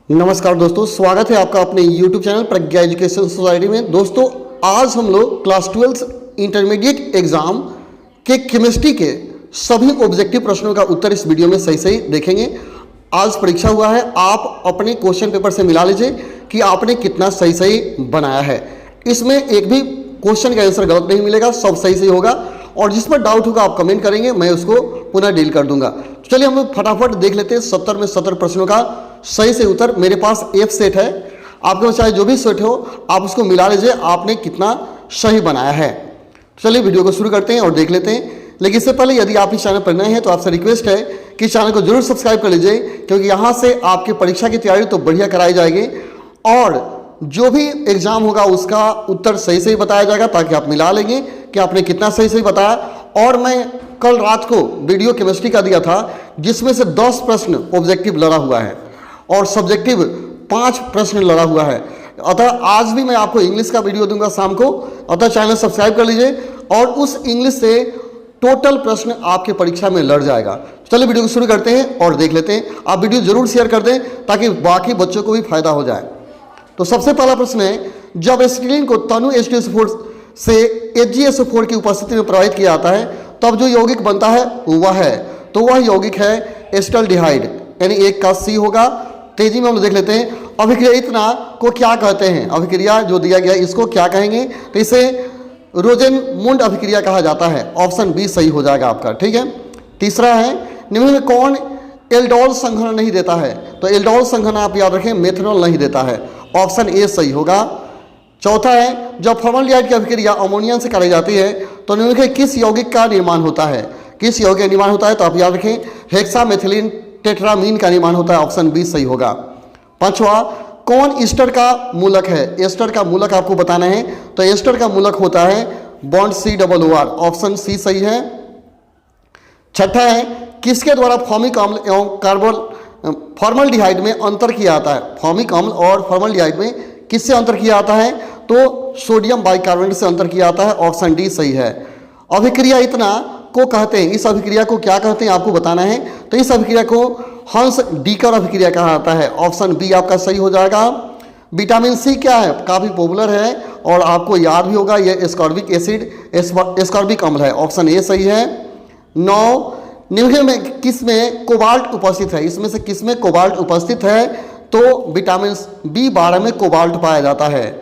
नमस्कार दोस्तों, स्वागत है आपका अपने YouTube चैनल प्रज्ञा एजुकेशन सोसाइटी में। दोस्तों, आज हम लोग क्लास 12 इंटरमीडिएट एग्जाम के केमिस्ट्री के सभी ऑब्जेक्टिव प्रश्नों का उत्तर इस वीडियो में सही सही देखेंगे। आज परीक्षा हुआ है, आप अपने क्वेश्चन पेपर से मिला लीजिए कि आपने कितना सही सही बनाया है। इसमें एक भी क्वेश्चन का आंसर गलत नहीं मिलेगा, सब सही सही होगा और जिस पर डाउट होगा आप कमेंट करेंगे, मैं उसको पुनः डील कर दूंगा। तो चलिए हम लोग फटाफट देख लेते हैं 70 में 70 प्रश्नों का सही से उत्तर। मेरे पास F सेट है, आपके पास चाहे जो भी सेट हो आप उसको मिला लीजिए, आपने कितना सही बनाया है। चलिए वीडियो को शुरू करते हैं और देख लेते हैं। लेकिन इससे पहले यदि आप इस चैनल पर नए हैं तो आपसे रिक्वेस्ट है कि चैनल को जरूर सब्सक्राइब कर लीजिए, क्योंकि यहाँ से आपकी परीक्षा की तैयारी तो बढ़िया कराई जाएगी और जो भी एग्जाम होगा उसका उत्तर सही सही बताया जाएगा, ताकि आप मिला लेंगे कि आपने कितना सही सही बताया। और मैं कल रात को वीडियो केमिस्ट्री का दिया था, जिसमें से 10 प्रश्न ऑब्जेक्टिव लड़ा हुआ है और सब्जेक्टिव 5 प्रश्न लड़ा हुआ है। अतः आज भी मैं आपको इंग्लिश का वीडियो दूंगा शाम को, अतः चैनल सब्सक्राइब कर लीजिए और उस इंग्लिश से टोटल प्रश्न आपके परीक्षा में लड़ जाएगा। चलिए वीडियो को शुरू करते हैं और देख लेते हैं। आप वीडियो जरूर शेयर कर दें ताकि बाकी बच्चों को भी फायदा हो जाए। तो सबसे पहला प्रश्न है, जब एसिटिलीन को तनु H2SO4 से HgSO4 की उपस्थिति में प्रवाहित किया जाता है तब जो यौगिक बनता है वह यौगिक है एसिटाल्डिहाइड, यानी एक का C होगा। तेजी में हम देख लेते हैं, अभिक्रिया इतना को क्या कहते हैं। अभिक्रिया जो दिया गया इसको क्या कहेंगे, तो इसे रोजेनमुंड अभिक्रिया कहा जाता है। ऑप्शन बी सही हो जाएगा आपका, ठीक है। तीसरा है, निम्न में कौन एल्डोल संघनन नहीं देता है, तो एल्डोल संघनन आप याद रखें मेथनॉल नहीं देता है। ऑप्शन ए सही होगा। चौथा है, जब फॉर्मल्डिहाइड की अभिक्रिया अमोनिया से कराई जाती है तो निम्न में किस यौगिक का निर्माण होता है, किस यौगिक का निर्माण होता है, तो आप याद रखें हेक्सामेथिलीन टेट्रामीन का निर्माण होता है। ऑप्शन बी सही होगा। पांचवा, कौन ईस्टर का मूलक है, एस्टर का मूलक आपको बताना है, तो एस्टर का मूलक होता है बॉन्ड COOR। ऑप्शन सी सही है। छठा है, किसके द्वारा फॉर्मिक अम्ल एवं फॉर्मल्डिहाइड में अंतर किया जाता है। फॉर्मिक अम्ल और फॉर्मल्डिहाइड में किससे अंतर किया जाता है, तो सोडियम बाइकार्बोनेट से अंतर किया जाता है। ऑप्शन डी सही है। अभिक्रिया इतना को कहते हैं, इस अभिक्रिया को क्या कहते हैं आपको बताना है, तो इस अभिक्रिया को हंस डीकर अभिक्रिया कहा जाता है। ऑप्शन बी आपका सही हो जाएगा। विटामिन सी क्या है, काफ़ी पॉपुलर है और आपको याद भी होगा, यह एस्कॉर्बिक एसिड एस्कॉर्बिक अम्ल है। ऑप्शन ए सही है। 9, निम्न में किस में कोबाल्ट उपस्थित है, इसमें से किस में कोबाल्ट उपस्थित है, तो विटामिन B12 में कोबाल्ट पाया जाता है।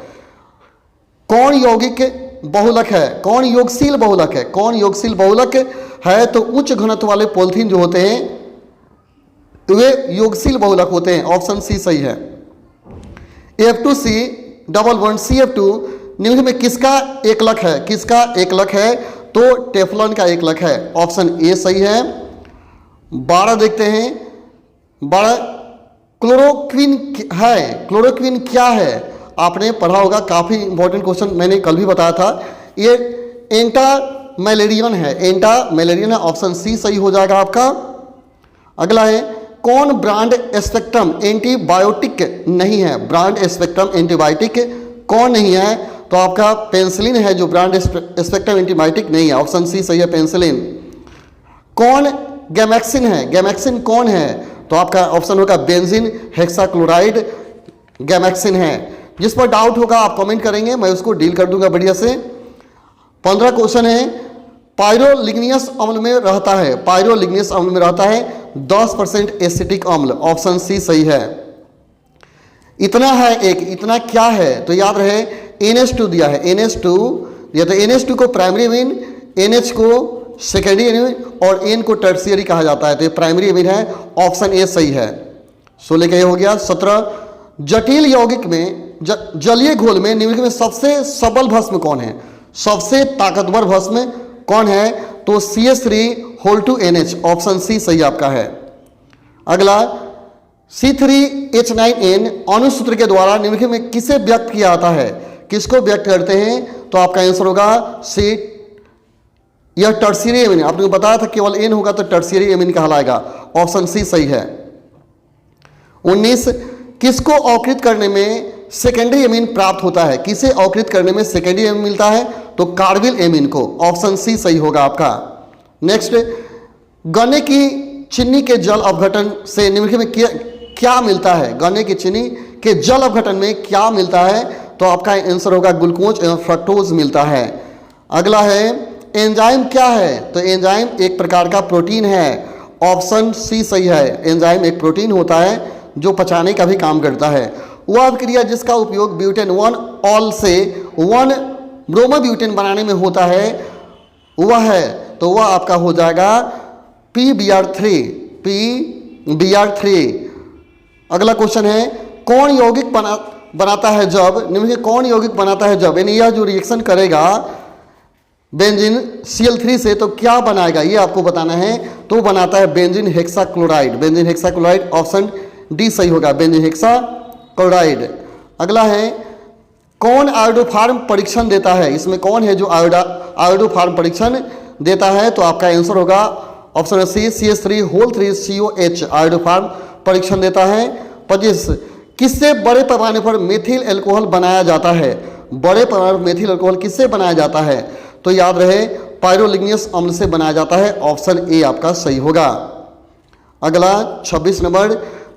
कौन यौगिक बहुलक है, कौन योगशील बहुलक है, कौन योगशील बहुलक है, तो उच्च घनत्व वाले पॉलिथीन जो होते हैं वे योगशील बहुलक होते हैं। ऑप्शन सी सही है। F2C11CF2 निम्न में किसका एकलक है, किसका एकलक है, तो टेफ्लॉन का एकलक है। ऑप्शन ए सही है। 12 देखते हैं। 12, क्लोरोक्विन है, क्लोरोक्विन क्या है, आपने पढ़ा होगा, काफ़ी इंपॉर्टेंट क्वेश्चन मैंने कल भी बताया था। ये एंटा मैलेरियन है, एंटा मैलेरियन है। ऑप्शन सी सही हो जाएगा आपका। अगला है, कौन ब्रांड स्पेक्ट्रम एंटीबायोटिक नहीं है, ब्रांड स्पेक्ट्रम एंटीबायोटिक कौन नहीं है, तो आपका पेंसिलिन है जो ब्रांड स्पेक्ट्रम एंटीबायोटिक नहीं है। ऑप्शन सी सही है, पेंसिलिन। कौन गैमेक्सिन है, गैमेक्सिन कौन है, तो आपका ऑप्शन होगा बेंजीन हेक्साक्लोराइड गैमेक्सिन है। जिस पर डाउट होगा आप कमेंट करेंगे, मैं उसको डील कर दूंगा बढ़िया से। 15 क्वेश्चन है, पायरोलिग्नियस अम्ल में रहता है, पायरोलिग्नियस अम्ल में रहता है 10% एसिटिक अम्ल। ऑप्शन सी सही है। इतना है एक, इतना क्या है, तो याद रहे NH2 दिया है, NH2 दिया, तो NH2 को प्राइमरी एमीन, NH को सेकेंडरी एमीन और N को टर्शियरी कहा जाता है, तो ये प्राइमरी एमीन है। ऑप्शन ए सही है। 16 का ये हो गया। 17, जटिल यौगिक में जलीय घोल में निम्न में सबसे सबल भस्म कौन है, सबसे ताकतवर भस्म कौन है, तो CH3 ऑप्शन सी सही आपका है। अगला, C3H9N अणुसूत्र के द्वारा निम्न में किसे व्यक्त किया जाता है, किसको व्यक्त करते हैं, तो आपका आंसर होगा सी, यह टर्शियरी एमीन, आपने बताया था केवल N होगा तो टर्शियरी एमीन कहलाएगा। ऑप्शन सी सही है। 19, किसको अवकृत करने में सेकेंडरी एमीन प्राप्त होता है, किसे अवकृत करने में सेकेंडरी एमीन मिलता है, तो कार्बिल एमीन को। ऑप्शन सी सही होगा आपका। नेक्स्ट, गन्ने की चीनी के जल अपघटन से निम्नलिखित में क्या मिलता है, गन्ने की चीनी के जल अपघटन में क्या मिलता है, तो आपका आंसर होगा ग्लूकोज एवं फ्रक्टोज मिलता है। अगला है एंजाइम क्या है, तो एंजाइम एक प्रकार का प्रोटीन है, ऑप्शन सी सही है। एंजाइम एक प्रोटीन होता है जो पचाने का भी काम करता है। वह अभिक्रिया जिसका उपयोग ब्यूटेन 1 ऑल से 1 ब्रोमोब्यूटेन बनाने में होता है वह है, तो वह आपका हो जाएगा PBr3। अगला क्वेश्चन है कौन यौगिक बनाता है जब, निम्न में कौन यौगिक बनाता है जब, यानी यह जो रिएक्शन करेगा बेंजीन Cl3 से तो क्या बनाएगा ये आपको बताना है, तो बनाता है benzene hexachloride. Benzene hexachloride option D सही होगा, बेंजीन हेक्साक्लोराइड। अगला है कौन आयोडोफार्म परीक्षण देता है, इसमें कौन है जो आयोडोफार्म परीक्षण देता है, तो आपका आंसर होगा ऑप्शन सी CH3 आयोडोफार्म परीक्षण देता है। 25 किससे बड़े पैमाने पर मेथिल अल्कोहल बनाया जाता है, बड़े पैमाने पर मेथिल अल्कोहल किससे बनाया जाता है, तो याद रहे पायरोलिग्नियस अम्ल से बनाया जाता है, ऑप्शन ए आपका सही होगा। अगला 26 नंबर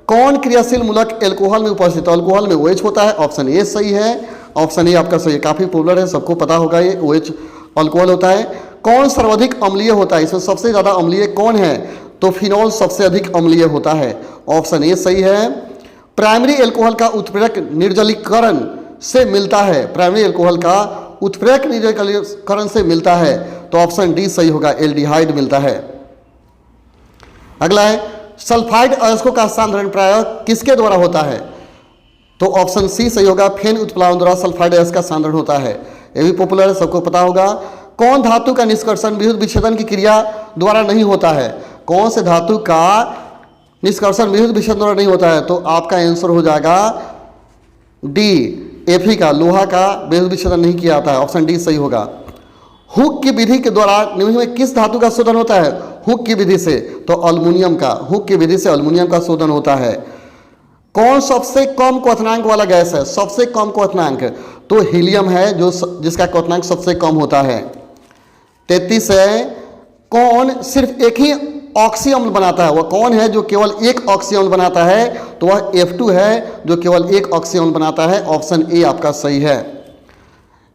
कौन क्रियाशील मूलक अल्कोहल में उपस्थित, अल्कोहल में OH होता है, ऑप्शन ए सही है, ऑप्शन ए आपका सही है, काफ़ी पॉपुलर है, सबको पता होगा ये OH अल्कोहल होता है। कौन सर्वाधिक अम्लीय होता है, इसमें सबसे ज़्यादा अम्लीय कौन है, तो फिनॉल सबसे अधिक अम्लीय होता है, ऑप्शन ए सही है। प्राइमरी अल्कोहल का उत्प्रेरक निर्जलीकरण से मिलता है, प्राइमरी अल्कोहल का उत्प्रेरक निर्जलीकरण से मिलता है, तो ऑप्शन डी सही होगा, एल्डिहाइड मिलता है। अगला है सल्फाइड अयस्कों का सांद्रण प्रायः किसके द्वारा होता है, तो ऑप्शन सी सही होगा, फेन उत्प्लावन द्वारा सल्फाइड अयस्क का सांद्रण होता है, ये भी पॉपुलर है, सबको पता होगा। कौन धातु का निष्कर्षण विद्युत विच्छेदन की क्रिया द्वारा नहीं होता है, कौन से धातु का निष्कर्षण विद्युत विच्छेदन द्वारा नहीं होता है, तो आपका आंसर हो जाएगा डी Fe का, लोहा का विद्युत विच्छेदन नहीं किया जाता है, ऑप्शन डी सही होगा। हुक की विधि के द्वारा निम्न में किस धातु का शोधन होता है, हुक की विधि से, तो अल्युमिनियम का, हुक की विधि से अल्युमिनियम का शोधन होता है। कौन सबसे कम क्वथनांक वाला गैस है, सबसे कम क्वथनांक, तो हीलियम है जो जिसका क्वथनांक सबसे कम होता है। 33 है कौन सिर्फ एक ही ऑक्सी अम्ल बनाता है, वह कौन है जो केवल एक ऑक्सी अम्ल बनाता है, तो वह F2 है जो केवल एक ऑक्सी अम्ल बनाता है, ऑप्शन ए आपका सही है।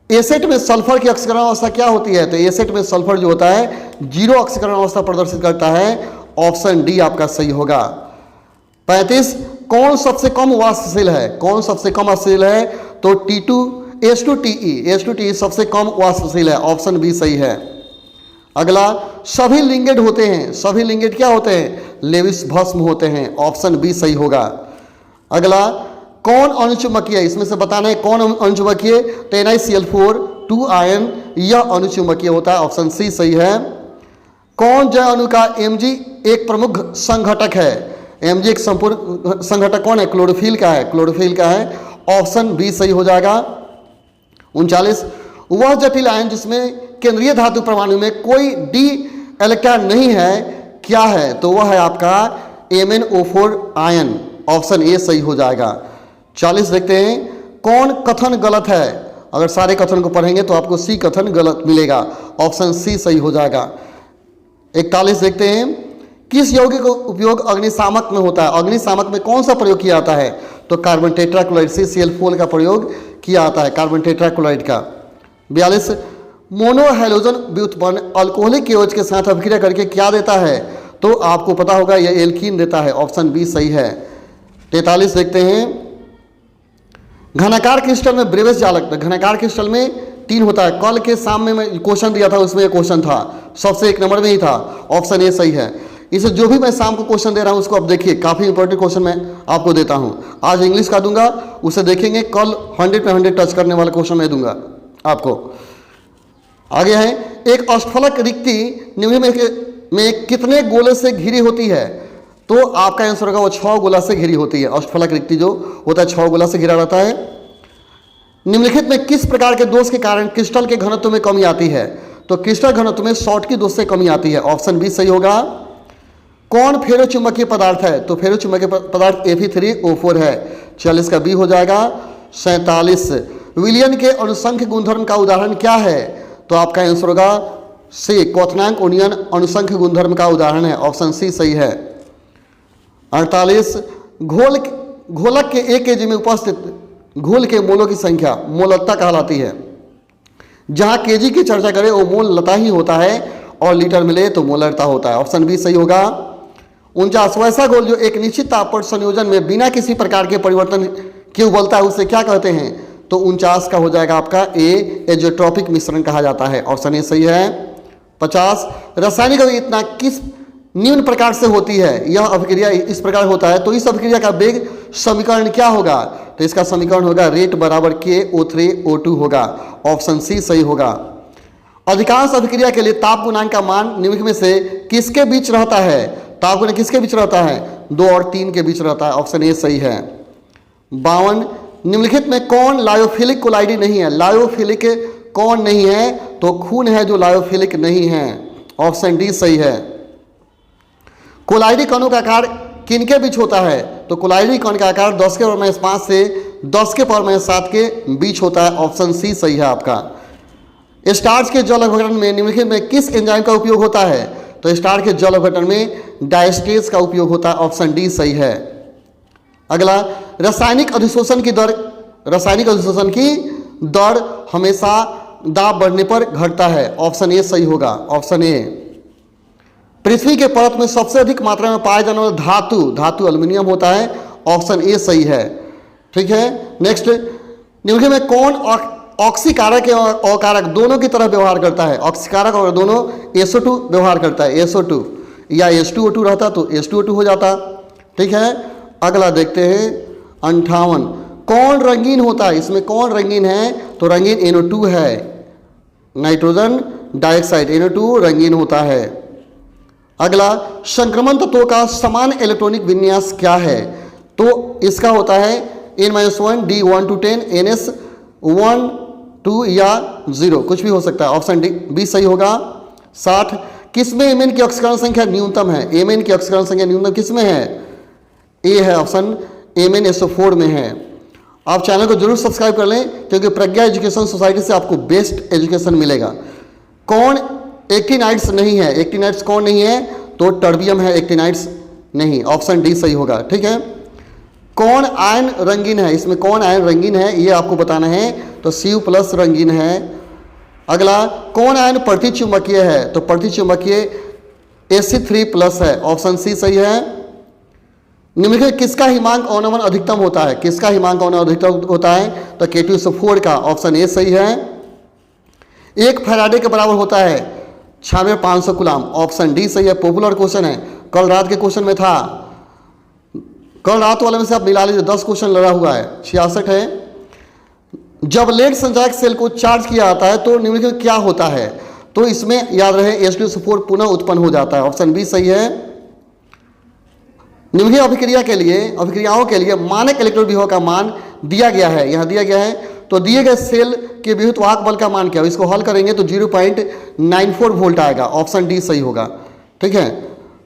एसेट में सल्फर की ऑक्सीकरण अवस्था क्या होती है, तो एसेट में सल्फर जो होता है 0 ऑक्सीकरण अवस्था प्रदर्शित करता है, ऑप्शन डी आपका सही होगा। 35 कौन सबसे कम वाष्पशील है, कौन सबसे कम वाष्पशील है, तो H2TE सबसे कम वाष्पशील है, ऑप्शन बी सही है। अगला सभी लिंगेड होते हैं, सभी लिंगेड क्या होते हैं, लेविस भस्म होते हैं, ऑप्शन बी सही होगा। अगला कौन अणुचुंबकीय, इसमें से बताना है कौन अणुचुंबकीय, तो NiCl4 2 आयन यह अणुचुंबकीय होता है, ऑप्शन सी सही है। कौन जैव अणु का Mg एक प्रमुख संघटक है, Mg एक संपूर्ण संघटक कौन है, क्लोरोफिल का है, क्लोरोफिल का है, ऑप्शन बी सही हो जाएगा। 39 वह जटिल आयन जिसमें केंद्रीय धातु परमाणु में कोई डी इलेक्ट्रॉन नहीं है क्या है, तो वह है आपका MnO4 आयन, ऑप्शन ए सही हो जाएगा। 40 देखते हैं कौन कथन गलत है, अगर सारे कथन को पढ़ेंगे तो आपको सी कथन गलत मिलेगा, ऑप्शन सी सही हो जाएगा। 41 देखते हैं किस यौगिक का उपयोग अग्निशामक में होता है, अग्निशामक में कौन सा प्रयोग किया जाता है, तो कार्बन टेट्राक्लोराइड CCl4 का प्रयोग किया जाता है, कार्बन टेट्राक्लोराइड का। 42 मोनोहाइड्रोजन व्युत्पन्न अल्कोहलिक OH के साथ अभिक्रिया करके क्या देता है, तो आपको पता होगा यह एल्कीन देता है, ऑप्शन बी सही है। 43 देखते हैं घनाकार क्रिस्टल में ब्रेविस जालक, घनाकार क्रिस्टल में 3 होता है, कल के सामने में क्वेश्चन दिया था उसमें यह क्वेश्चन था, सबसे 1 नंबर में ही था, ऑप्शन ए सही है। इसे जो भी मैं शाम को क्वेश्चन दे रहा हूं उसको अब देखिए, काफ़ी इंपॉर्टेंट क्वेश्चन मैं आपको देता हूं, आज इंग्लिश का दूंगा उसे देखेंगे, कल 100 पे 100 टच करने वाला क्वेश्चन मैं दूंगा आपको। आगे है एक अष्टफलक रिक्ति निम्न में कितने गोले से घिरी होती है, तो आपका आंसर होगा वो 6 गोला से घिरी होती है, अष्टफलक रिक्ति जो होता है 6 गोला से घिरा रहता है। निम्नलिखित में किस प्रकार के दोष के कारण क्रिस्टल के घनत्व में कमी आती है, तो क्रिस्टल घनत्व में शॉर्टकी दोष से कमी आती है, ऑप्शन बी सही होगा। कौन फेरोचुंबकीय पदार्थ है, तो फेरोचुंबकीय पदार्थ Fe3O4 है, 46 का बी हो जाएगा। 47 विलियन के अनुसंख्य गुणधर्म का उदाहरण क्या है, तो आपका आंसर होगा सी क्वथनांक उन्नयन अनुसंख्य गुणधर्म का उदाहरण है, ऑप्शन सी सही है। 48 घोलक के 1 kg में उपस्थित घोल के मोलों की संख्या मोलकता कहलाती है। जहां केजी की चर्चा करें वो मोलता ही होता है और लीटर मिले तो मोलरता होता है। ऑप्शन बी सही होगा। 49 वैसा घोल जो एक निश्चित ताप पर संयोजन में बिना किसी प्रकार के परिवर्तन के उबलता है उसे क्या कहते हैं? तो 49 का हो जाएगा आपका ए, एजोट्रॉपिक मिश्रण कहा जाता है। ऑप्शन ए सही है। 50 रासायनिक अभिक्रिया किस निम्न प्रकार से होती है? यह अभिक्रिया इस प्रकार होता है, तो इस अभिक्रिया का वेग समीकरण क्या होगा? तो इसका समीकरण होगा रेट बराबर KO3O2 होगा। ऑप्शन सी सही होगा। अधिकांश अभिक्रिया के लिए ताप गुणांक का मान निम्नलिखित में से किसके बीच रहता है? ताप गुणांक किसके बीच रहता है? 2 और 3 के बीच रहता है। ऑप्शन ए सही है। 52 निम्नलिखित में कौन लायोफिलिक कोलाइडी नहीं है? लायोफिलिक कौन नहीं है? तो खून है जो लायोफिलिक नहीं है। ऑप्शन डी सही है। कोलाइडी कणों का आकार किनके बीच होता है? तो कोलाइडी कण का आकार 10 के पावर -5 से 10 के पावर -7 के बीच होता है। ऑप्शन सी सही है आपका। स्टार्च के जल अपघटन में निम्नलिखित में किस एंजाइम का उपयोग होता है? तो स्टार्च के जल अपघटन में डायस्टेज का उपयोग होता है। ऑप्शन डी सही है। अगला, रासायनिक अधिशोषण की दर हमेशा दाब बढ़ने पर घटता है। ऑप्शन ए सही होगा। Option A. पृथ्वी के परत में सबसे अधिक मात्रा में पाया जाने वाला धातु एल्युमिनियम होता है। ऑप्शन ए सही है। ठीक है। नेक्स्ट, निम्नलिखित में कौन ऑक्सीकारक और अकारक दोनों की तरह व्यवहार करता है? ऑक्सीकारक और दोनों SO2 व्यवहार करता है। SO2 या H2O2 रहता तो H2O2 हो जाता। ठीक है। अगला देखते हैं 58 कौन रंगीन होता है? इसमें कौन रंगीन है? तो रंगीन NO2 है। नाइट्रोजन डाइऑक्साइड NO2 रंगीन होता है। अगला, संक्रमण तत्वों का समान इलेक्ट्रॉनिक विन्यास क्या है? तो इसका होता है N-1 D1 to 10 NS1 2 या 0 कुछ भी हो सकता है। ऑप्शन डी बी सही होगा। 60 किसमें एमेन की ऑक्सीकरण संख्या न्यूनतम है? एमेन की ऑक्सीकरण संख्या न्यूनतम किसमें है? ए है ऑप्शन। एमेन SO4 में है। आप चैनल को जरूर सब्सक्राइब कर लें क्योंकि प्रज्ञा एजुकेशन सोसाइटी से आपको बेस्ट एजुकेशन मिलेगा। कौन एक्टिनाइड्स नहीं है? एक्टिनाइड्स कौन नहीं है? तो टर्बियम है, एक्टिनाइड्स नहीं। ऑप्शन डी सही होगा। ठीक है। कौन आयन रंगीन है? इसमें कौन आयन रंगीन है ये आपको बताना है। तो Cu+ रंगीन है। अगला, कौन आयन प्रतिचुंबकीय है? तो प्रतिचुंबकीय Ac3+ है। ऑप्शन सी सही है। निम्नलिखित किसका हिमांक अवनमन अधिकतम होता है? किसका हिमांक अवनमन अधिकतम होता है? तो K2SO4 का। ऑप्शन ए सही है। 1 फैराडे के बराबर होता है 6500 कूलाम। ऑप्शन डी सही है। पॉपुलर क्वेश्चन है, कल रात के क्वेश्चन में था। कल रात वाले में से आप मिला लीजिए, 10 क्वेश्चन लड़ा हुआ है। 66 है। जब लेड संचायक सेल को चार्ज किया जाता है तो निम्नलिखित क्या होता है? तो इसमें याद रहे H2SO4 पुनः उत्पन्न हो जाता है। ऑप्शन बी सही है। निम्नलिखित अभिक्रियाओं के लिए मानक इलेक्ट्रॉन विभव का मान दिया गया है। यहाँ दिया गया है। तो दिए गए सेल के विद्युत वाहक बल का मान क्या है? इसको हल करेंगे तो 0.94 वोल्ट आएगा। ऑप्शन डी सही होगा। ठीक है।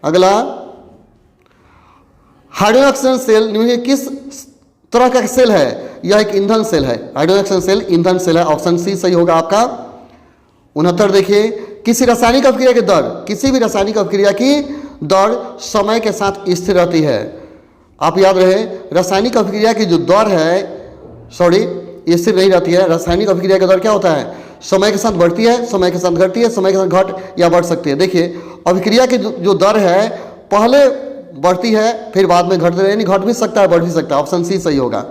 अगला, हाइड्रोजन ऑक्सीजन सेल निम्नलिखित किस तरह का सेल है? यह एक ईंधन सेल है। हाइड्रोजन ऑक्सीजन सेल ईंधन सेल है। ऑप्शन सी सही होगा आपका। 69 देखिए, किसी भी रासायनिक अभिक्रिया की दर समय के साथ स्थिर रहती है। आप याद रहे, रासायनिक अभिक्रिया की जो दर है स्थिर नहीं रहती है। रासायनिक अभिक्रिया का दर क्या होता है? समय के साथ बढ़ती है, समय के साथ घटती है, समय के साथ घट या बढ़ सकती है। देखिए, अभिक्रिया की जो दर है पहले बढ़ती है फिर बाद में घटती है, यानी घट भी सकता है बढ़ भी सकता है। ऑप्शन सी सही होगा।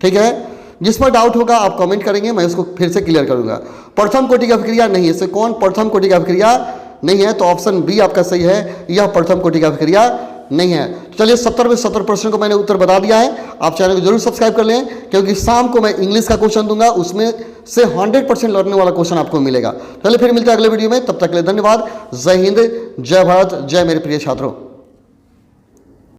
ठीक है। जिस पर डाउट होगा आप कमेंट करेंगे, मैं उसको फिर से क्लियर करूंगा। प्रथम कोटि की अभिक्रिया नहीं है। इससे कौन प्रथम कोटि की अभिक्रिया नहीं है? तो ऑप्शन बी आपका सही है। यह प्रथम कोटि की अभिक्रिया नहीं है। तो चलिए 70 में 70 प्रश्नों को मैंने उत्तर बता दिया है। आप चैनल को जरूर सब्सक्राइब कर लें क्योंकि शाम को मैं इंग्लिश का क्वेश्चन दूंगा, उसमें से 100% लर्निंग वाला क्वेश्चन आपको मिलेगा। चलिए फिर मिलते हैं अगले वीडियो में। तब तक के लिए धन्यवाद। जय हिंद, जय भारत, जय मेरे प्रिय छात्रों।